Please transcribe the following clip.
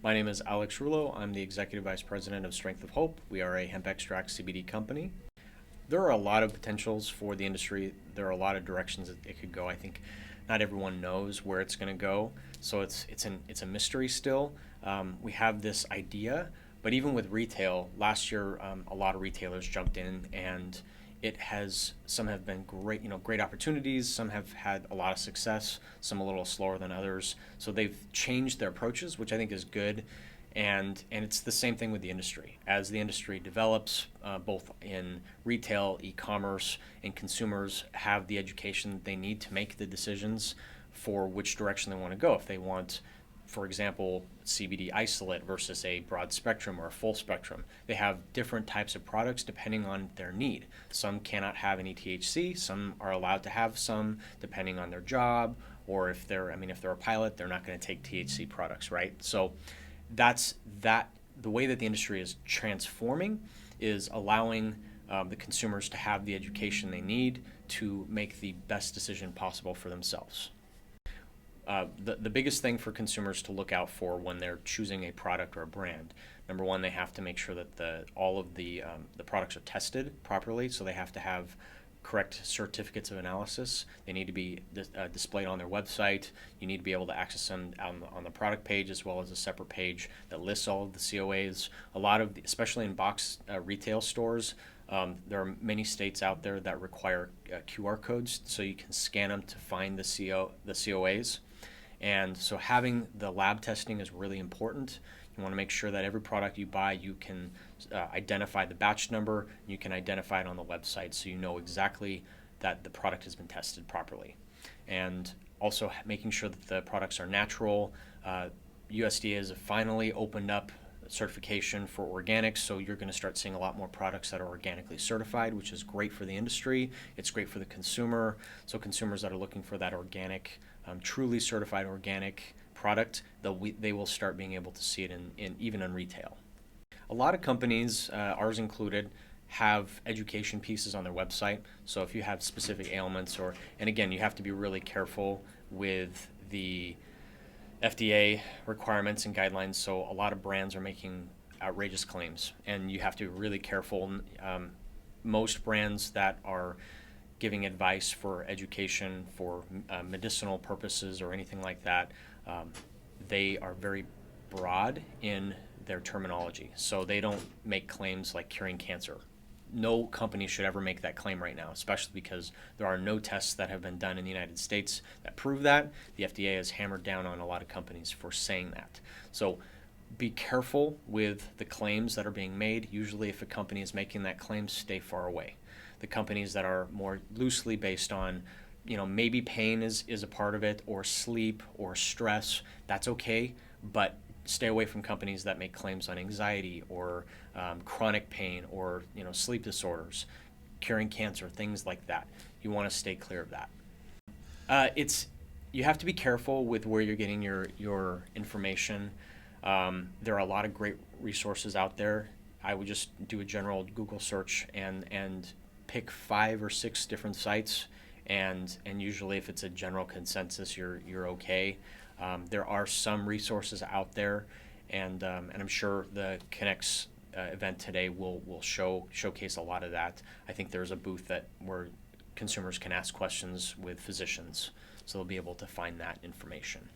My name is Alex Rullo. I'm the Executive Vice President of Strength of Hope. We are a hemp extract CBD company. There are a lot of potentials for the industry. There are a lot of directions that it could go. I think not everyone knows where it's going to go, so it's a mystery still. We have this idea, but even with retail, last year a lot of retailers jumped in, and some have been great opportunities. Some have had a lot of success, some a little slower than others. So they've changed their approaches, which I think is good. And it's the same thing with the industry. As the industry develops, both in retail, e-commerce, and consumers have the education that they need to make the decisions for which direction they want to go. If they want, for example, CBD isolate versus a broad spectrum or a full spectrum. They have different types of products depending on their need. Some cannot have any THC, some are allowed to have some depending on their job, or if they're a pilot, they're not going to take THC products, right? So the way that the industry is transforming is allowing the consumers to have the education they need to make the best decision possible for themselves. The biggest thing for consumers to look out for when they're choosing a product or a brand, number one, they have to make sure that all of the products are tested properly. So they have to have correct certificates of analysis. They need to be displayed on their website. You need to be able to access them on the product page, as well as a separate page that lists all of the COAs. Especially in box retail stores, there are many states out there that require QR codes, so you can scan them to find the COAs. And so having the lab testing is really important. You want to make sure that every product you buy, you can identify the batch number, you can identify it on the website, so you know exactly that the product has been tested properly. And also making sure that the products are natural. USDA has finally opened up certification for organics, so you're going to start seeing a lot more products that are organically certified, which is great for the industry. It's great for the consumer. So consumers that are looking for that organic, truly certified organic product, they will start being able to see it even in retail. A lot of companies, ours included, have education pieces on their website. So if you have specific ailments, and again, you have to be really careful with the FDA requirements and guidelines. So a lot of brands are making outrageous claims, and you have to be really careful. Most brands that are giving advice for education, for medicinal purposes or anything like that, they are very broad in their terminology. So they don't make claims like curing cancer. No company should ever make that claim right now, especially because there are no tests that have been done in the United States that prove that. The FDA has hammered down on a lot of companies for saying that. So be careful with the claims that are being made. Usually if a company is making that claim, stay far away. The companies that are more loosely based on, maybe pain is a part of it, or sleep or stress, that's okay, but stay away from companies that make claims on anxiety or chronic pain or sleep disorders, curing cancer, things like that. You want to stay clear of that. You have to be careful with where you're getting your information. There are a lot of great resources out there. I would just do a general Google search and pick 5 or 6 different sites, and usually if it's a general consensus, you're okay. There are some resources out there, and I'm sure the Connex event today will showcase a lot of that. I think there's a booth where consumers can ask questions with physicians, so they'll be able to find that information.